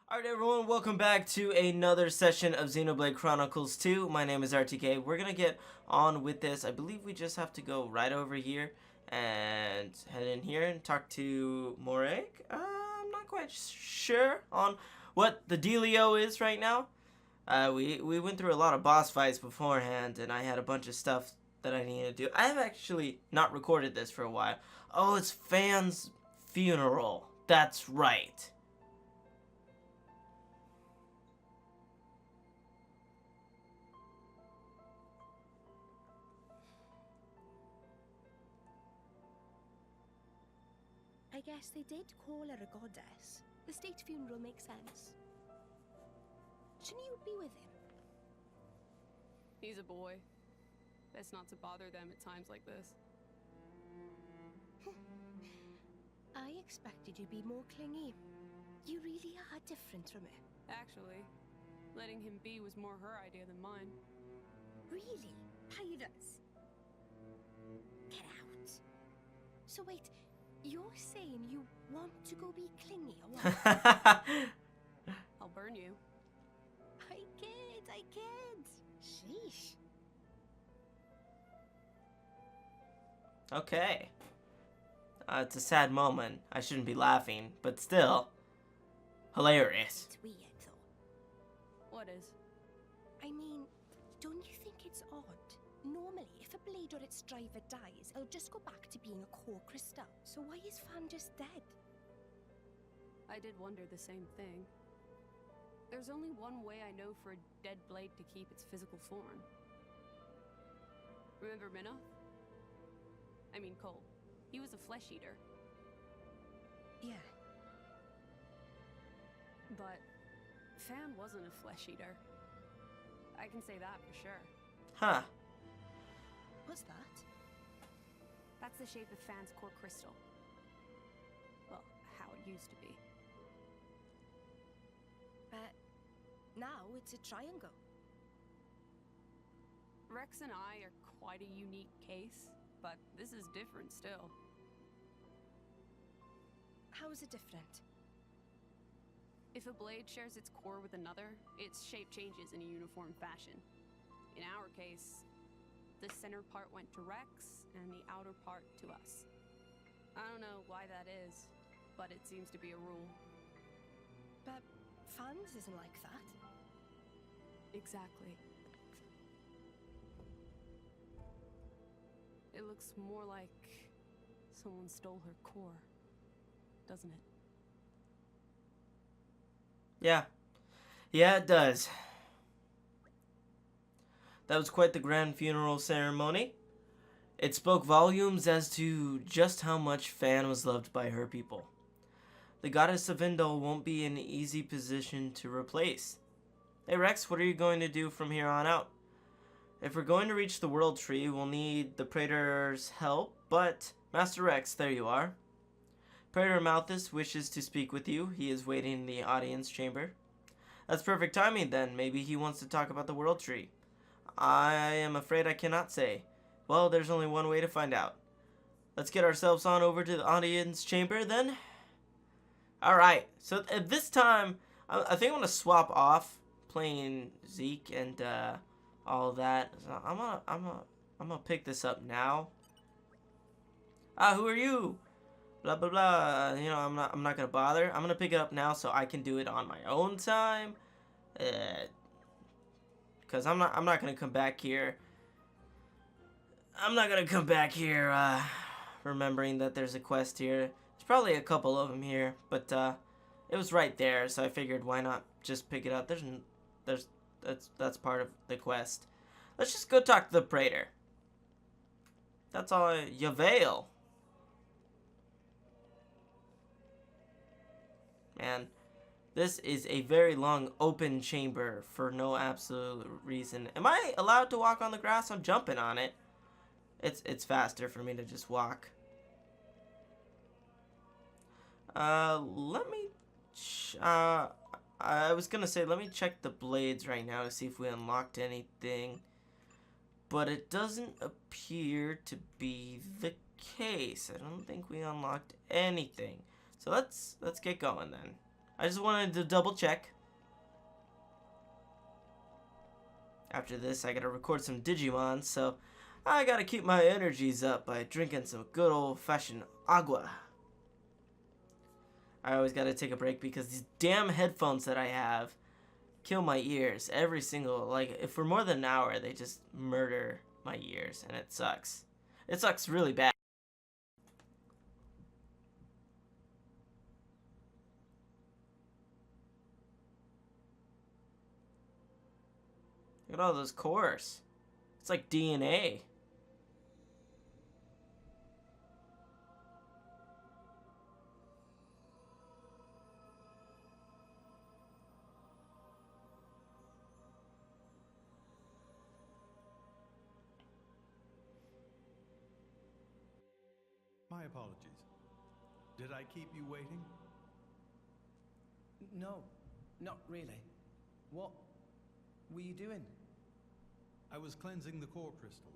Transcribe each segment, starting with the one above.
Alright everyone, welcome back to another session of Xenoblade Chronicles 2. My name is RTK. We're gonna get on with this. I believe we just have to go right over here and head in here and talk to Moreg. I'm not quite sure on what the dealio is right now. We went through a lot of boss fights beforehand and I had a bunch of stuff that I needed to do. I have actually not recorded this for a while. Oh, it's Fan's funeral. That's right. I guess they did call her a goddess. The state funeral makes sense. Shouldn't you be with him? He's a boy. Best not to bother them at times like this. I expected you'd be more clingy. You really are different from her. Actually, letting him be was more her idea than mine. Really? Pirates? Get out. So wait, you're saying you want to go be clingy or what? I'll burn you. I kid. Sheesh. Okay. It's a sad moment. I shouldn't be laughing, but still, hilarious. It's weird though. What is? I mean, don't you think it's odd? Normally, if a blade or its driver dies, it'll just go back to being a core crystal. So why is Fan just dead? I did wonder the same thing. There's only one way I know for a dead blade to keep its physical form. Remember Minnow? I mean Cole. He was a flesh eater. Yeah. But Fan wasn't a flesh eater. I can say that for sure. Huh. What's that? That's the shape of Fan's core crystal. Well, how it used to be. Now it's a triangle. Rex and I are quite a unique case, but this is different still. How is it different? If a blade shares its core with another, its shape changes in a uniform fashion. In our case, the center part went to Rex, and the outer part to us. I don't know why that is, but it seems to be a rule. But Fan's isn't like that. Exactly. It looks more like someone stole her core, doesn't it? Yeah. Yeah, it does. That was quite the grand funeral ceremony. It spoke volumes as to just how much Fan was loved by her people. The goddess of Indol won't be an easy position to replace. Hey Rex, what are you going to do from here on out? If we're going to reach the World Tree, we'll need the Praetor's help, but... Master Rex, there you are. Praetor Malthus wishes to speak with you. He is waiting in the audience chamber. That's perfect timing then. Maybe he wants to talk about the World Tree. I am afraid I cannot say. Well, there's only one way to find out. Let's get ourselves on over to the audience chamber then. Alright, so at this time, I think I'm going to swap off playing Zeke and all that. So I'm gonna pick this up now. Who are you? Blah blah blah. You know, I'm not gonna bother. I'm gonna pick it up now so I can do it on my own time. Cause I'm not gonna come back here. I'm not gonna come back here remembering that there's a quest here. There's probably a couple of them here, but it was right there, so I figured why not just pick it up. That's part of the quest. Let's just go talk to the Praetor. That's all. Yavail. Man, this is a very long open chamber for no absolute reason. Am I allowed to walk on the grass? I'm jumping on it. It's faster for me to just walk. Let me. I was gonna say, let me check the blades right now to see if we unlocked anything. But it doesn't appear to be the case. I don't think we unlocked anything. So let's get going then. I just wanted to double check. After this, I gotta record some Digimon, so I gotta keep my energies up by drinking some good old-fashioned agua. I always gotta take a break because these damn headphones that I have kill my ears every single, like, if for more than an hour, they just murder my ears, and it sucks. It sucks really bad. Look at all those cores. It's like DNA. My apologies. Did I keep you waiting? No, not really. What were you doing? I was cleansing the core crystals.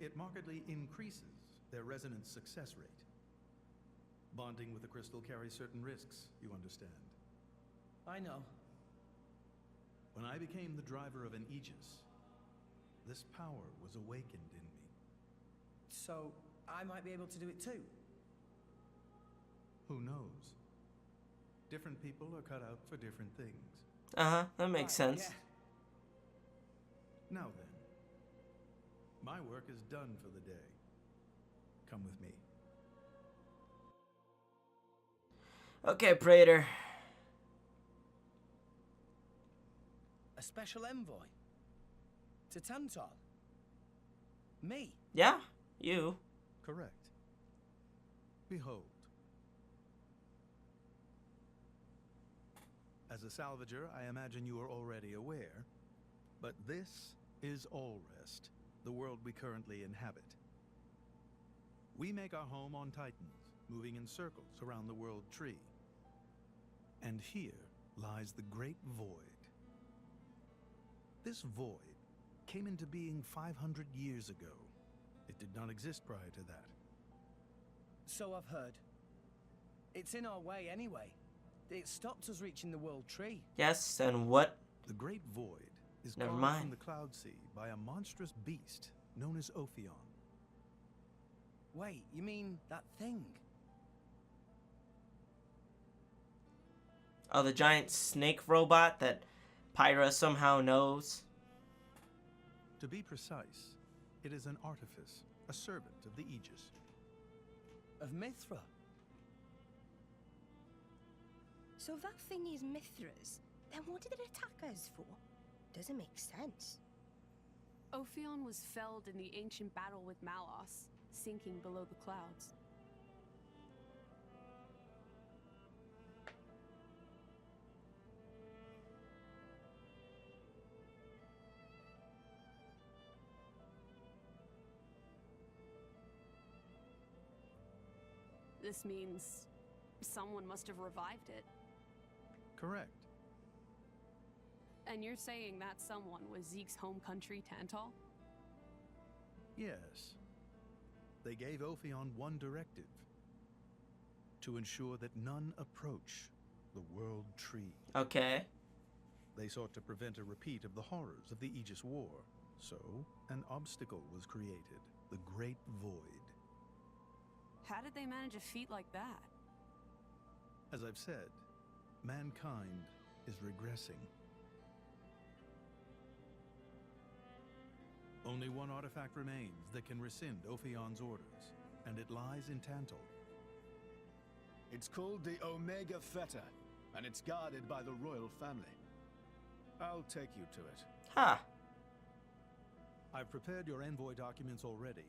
It markedly increases their resonance success rate. Bonding with the crystal carries certain risks, you understand. I know. When I became the driver of an Aegis, this power was awakened in me. So, I might be able to do it too? Who knows? Different people are cut out for different things. Uh-huh, that makes Right, sense. yeah. Now then, my work is done for the day. Come with me. Okay, Praetor. A special envoy? To Tantal? Me? Yeah, you. Correct. Behold. As a salvager, I imagine you are already aware, but this is Allrest, the world we currently inhabit. We make our home on Titans, moving in circles around the world tree. And here lies the Great Void. This void came into being 500 years ago. It did not exist prior to that. So I've heard. It's in our way anyway. It stopped us reaching the world tree. Yes, and what? The Great Void is Never carved mind. from the Cloud Sea by a monstrous beast known as Ophion. Wait, you mean that thing? Oh, the giant snake robot that Pyra somehow knows. To be precise, it is an artifice, a servant of the Aegis. Of Mithra? So if that thing is Mithra's, then what did it attack us for? Doesn't make sense. Ophion was felled in the ancient battle with Malos, sinking below the clouds. This means someone must have revived it. Correct. And you're saying that someone was Zeke's home country, Tantal? Yes. They gave Ophion one directive: to ensure that none approach the World Tree. Okay. They sought to prevent a repeat of the horrors of the Aegis War. So, an obstacle was created, the Great Void. How did they manage a feat like that? As I've said, mankind is regressing. Only one artifact remains that can rescind Ophion's orders, and it lies in Tantal. It's called the Omega Feta, and it's guarded by the royal family. I'll take you to it. Ha. I've prepared your envoy documents already.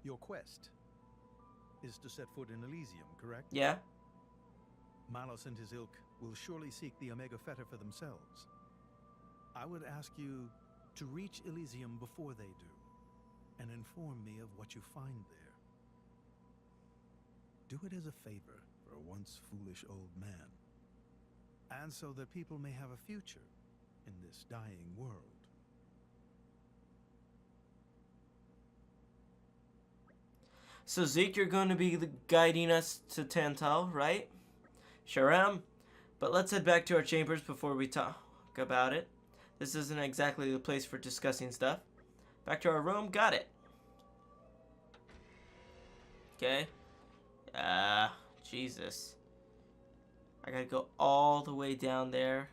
Your quest is to set foot in Elysium, correct? Yeah. Malos and his ilk will surely seek the Omega Feta for themselves. I would ask you to reach Elysium before they do, and inform me of what you find there. Do it as a favor for a once foolish old man, and so that people may have a future in this dying world. So Zeke, you're going to be guiding us to Tantal, right? Sure am. But let's head back to our chambers before we talk about it. This isn't exactly the place for discussing stuff. Back to our room. Got it. Okay. Jesus. I gotta go all the way down there.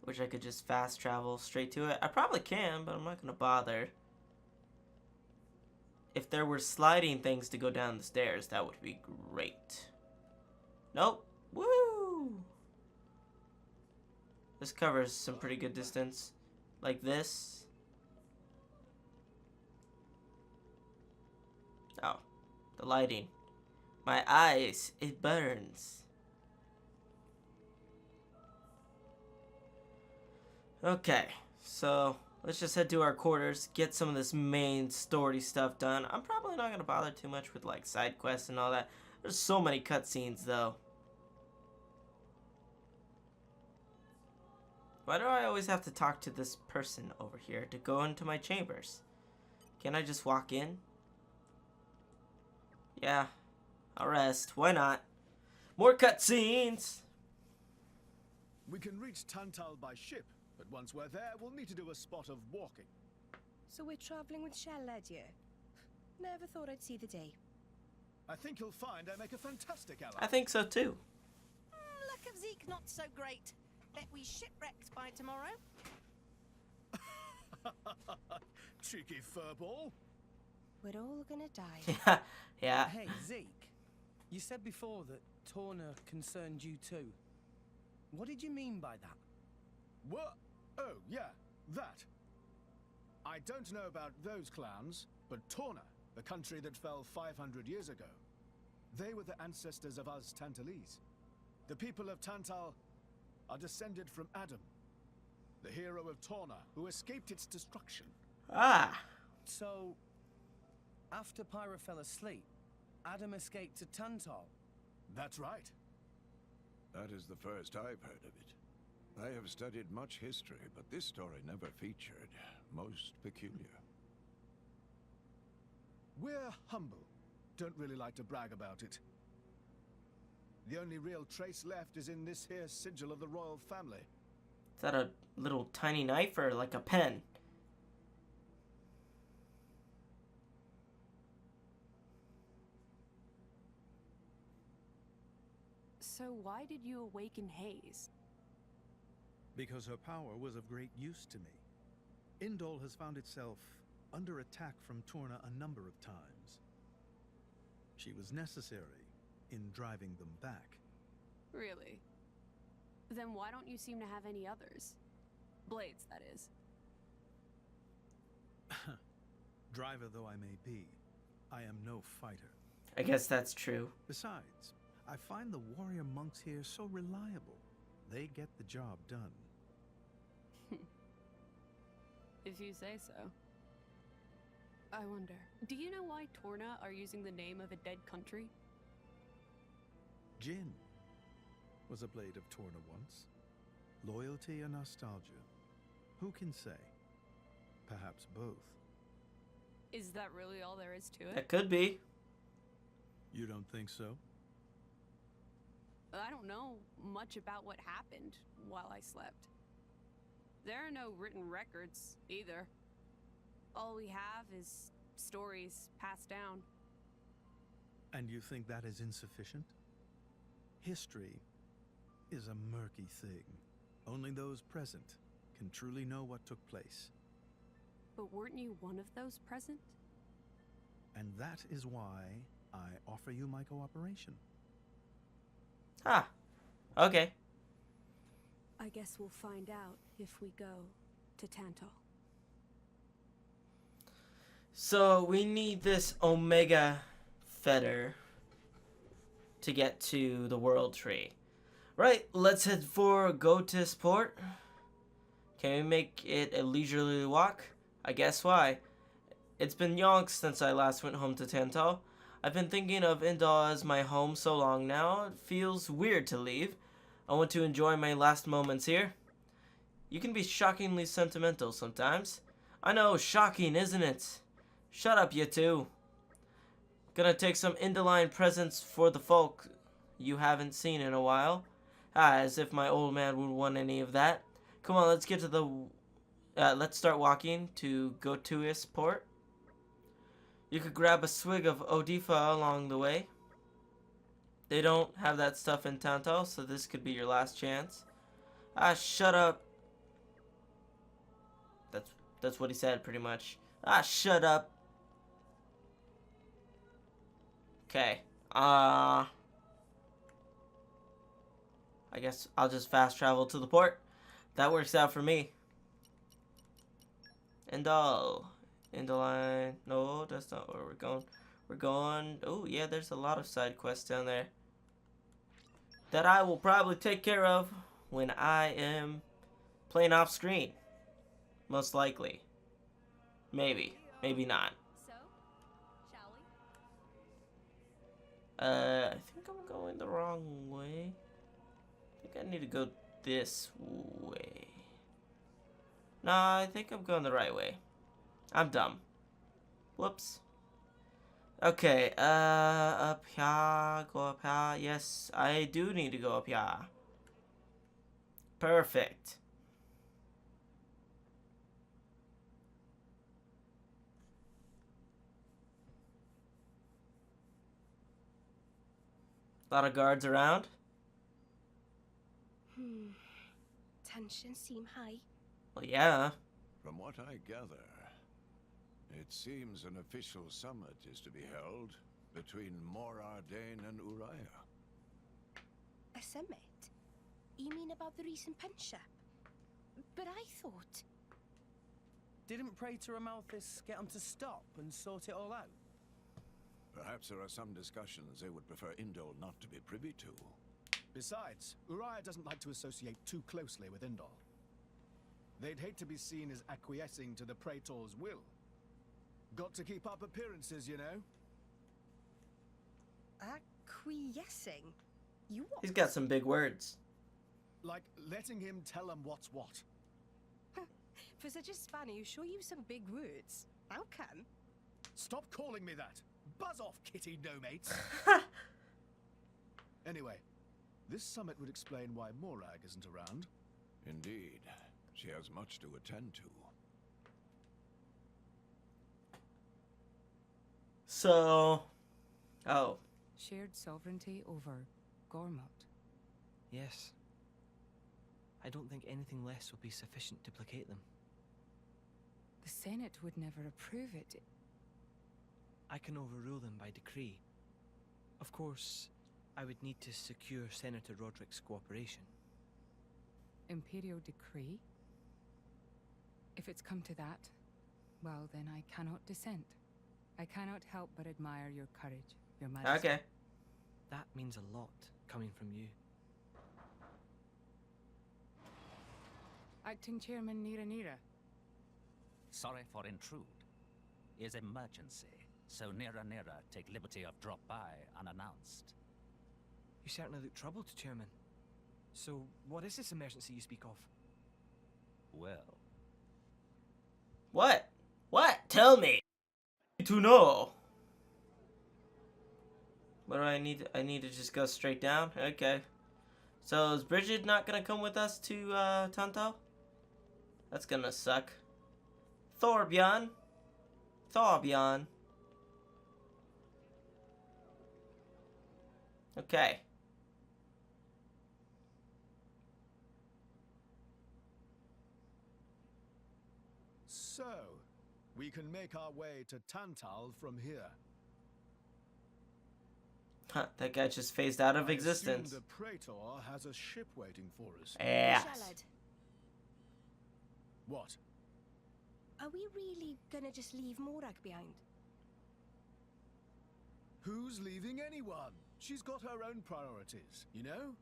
Wish I could just fast travel straight to it. I probably can, but I'm not gonna bother. If there were sliding things to go down the stairs, that would be great. Nope. Woo! This covers some pretty good distance. Like this. Oh. The lighting. My eyes. It burns. Okay. So, let's just head to our quarters. Get some of this main story stuff done. I'm probably not going to bother too much with like side quests and all that. There's so many cutscenes though. Why do I always have to talk to this person over here to go into my chambers? Can't I just walk in? Yeah, I'll rest. Why not? More cutscenes! We can reach Tantal by ship, but once we're there, we'll need to do a spot of walking. So we're traveling with Shell, dear. Never thought I'd see the day. I think you'll find I make a fantastic ally. I think so too. Luck of Zeke not so great. Bet we shipwrecked by tomorrow. Cheeky furball. We're all gonna die. Yeah. Hey, Zeke. You said before that Torna concerned you too. What did you mean by that? What? Oh, yeah, that. I don't know about those clans, but Torna, the country that fell 500 years ago, they were the ancestors of us Tantalese. The people of Tantal are descended from Adam, the hero of Torna, who escaped its destruction. Ah. So, after Pyra fell asleep, Adam escaped to Tantal. That's right. That is the first I've heard of it. I have studied much history, but this story never featured. Most peculiar. We're humble. Don't really like to brag about it. The only real trace left is in this here sigil of the royal family. Is that a little tiny knife or like a pen? So why did you awaken Haze? Because her power was of great use to me. Indol has found itself under attack from Torna a number of times. She was necessary in driving them back. Really? Then why don't you seem to have any others? Blades, that is. Driver though I may be, I am no fighter. I guess that's true. Besides, I find the warrior monks here so reliable. They get the job done. If you say so. I wonder, do you know why Torna are using the name of a dead country? Jin was a blade of Torna once. Loyalty or nostalgia? Who can say? Perhaps both. Is that really all there is to it? That could be. You don't think so? I don't know much about what happened while I slept. There are no written records, either. All we have is stories passed down. And you think that is insufficient? History is a murky thing. Only those present can truly know what took place. But weren't you one of those present? And that is why I offer you my cooperation. Ah. Okay. I guess we'll find out if we go to Tantal. So we need this Omega Fetter to get to the World Tree. Right, let's head for Gotis Port. Can we make it a leisurely walk? I guess why. It's been yonks since I last went home to Tantal. I've been thinking of Indal as my home so long now, it feels weird to leave. I want to enjoy my last moments here. You can be shockingly sentimental sometimes. I know, shocking, isn't it? Shut up, you two. Gonna take some Indaline presents for the folk you haven't seen in a while. As if my old man would want any of that. Come on, let's get to the... let's start walking to Gotuis Port. You could grab a swig of Odifa along the way. They don't have that stuff in Tantal, so this could be your last chance. Ah, shut up. That's what he said, pretty much. Ah, shut up. Okay. I guess I'll just fast travel to the port. That works out for me. Indoline. No, that's not where we're going. We're going... Oh, yeah, there's a lot of side quests down there that I will probably take care of when I am playing off screen. Most likely. Maybe. Maybe not. So, shall we? I think I'm going the wrong way. I think I need to go this way. No, I think I'm going the right way. I'm dumb. Whoops. Okay, up here, go up here. Yes, I do need to go up here. Perfect. A lot of guards around. Tensions seem high. Well, yeah. From what I gather, it seems an official summit is to be held between Morardain and Uriah. A summit? You mean about the recent penship? But I thought... Didn't Praetor Amalthus get him to stop and sort it all out? Perhaps there are some discussions they would prefer Indol not to be privy to. Besides, Uriah doesn't like to associate too closely with Indol. They'd hate to be seen as acquiescing to the Praetor's will. Got to keep up appearances, you know? Acquiescing? You what? He's got some big words. Like letting him tell them what's what. For such a spanner, you sure use some big words. How come? Stop calling me that! Buzz off, kitty no-mates! Anyway, this summit would explain why Morag isn't around. Indeed, she has much to attend to. So... Oh. Shared sovereignty over Goverment. Yes. I don't think anything less will be sufficient to placate them. The Senate would never approve it. I can overrule them by decree. Of course, I would need to secure Senator Roderick's cooperation. Imperial decree? If it's come to that, well then I cannot dissent. I cannot help but admire your courage, your majesty. Okay. That means a lot, coming from you. Acting Chairman Nira. Sorry for intrude. Is emergency, so Nira take liberty of drop by unannounced. You certainly look troubled, Chairman. So, what is this emergency you speak of? Well, What? What? Tell me. I need to know. What do I need? I need to just go straight down? Okay. So is Bridget not gonna come with us to Tantal? That's gonna suck. Thorbjorn. Okay. So, we can make our way to Tantal from here. Huh, that guy just phased out of I existence. assume the Praetor has a ship waiting for us. Yes. Shalad, What? are we really gonna just leave Morag behind? Who's leaving anyone? She's got her own priorities, you know?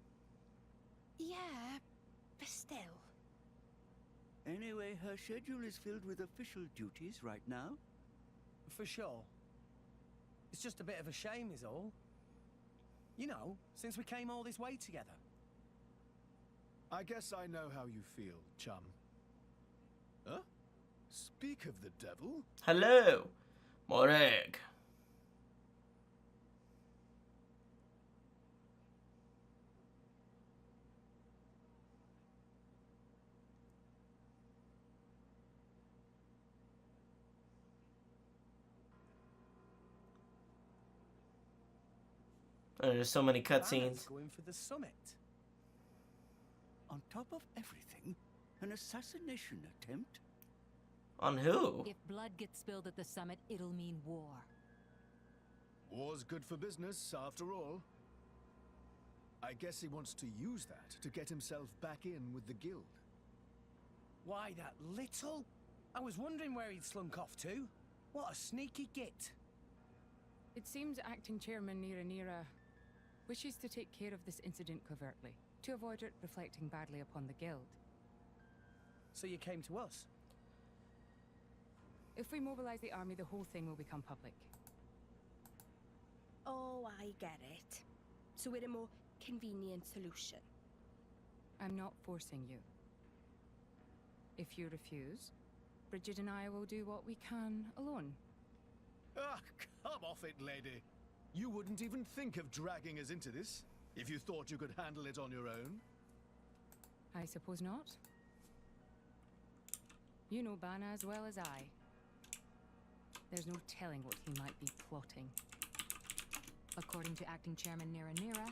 Yeah, but still. Anyway, her schedule is filled with official duties right now. For sure. It's just a bit of a shame is all. You know, since we came all this way together. I guess I know how you feel, chum. Huh? Speak of the devil. Hello, Morag. There's so many Banner's cutscenes. going for the summit. On top of everything, an assassination attempt? On who? If blood gets spilled at the summit, it'll mean war. War's good for business, after all. I guess he wants to use that to get himself back in with the guild. Why, that little? I was wondering where he'd slunk off to. What a sneaky git. It seems acting chairman Nira wishes to take care of this incident covertly, to avoid it reflecting badly upon the guild. So you came to us? If we mobilize the army, the whole thing will become public. Oh, I get it. So we're a more convenient solution. I'm not forcing you. If you refuse, Bridget and I will do what we can alone. Ah, come off it, lady. You wouldn't even think of dragging us into this, if you thought you could handle it on your own. I suppose not. You know Bana as well as I. There's no telling what he might be plotting. According to acting chairman Nira,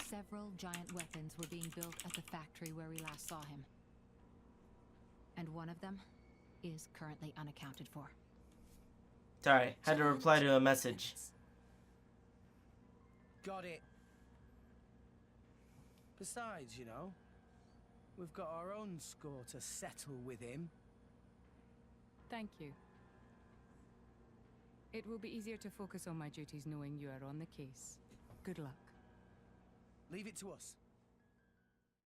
several giant weapons were being built at the factory where we last saw him. And one of them is currently unaccounted for. Sorry, had to reply to a message. Got it. Besides, you know, we've got our own score to settle with him. Thank you. It will be easier to focus on my duties knowing you are on the case. Good luck. Leave it to us.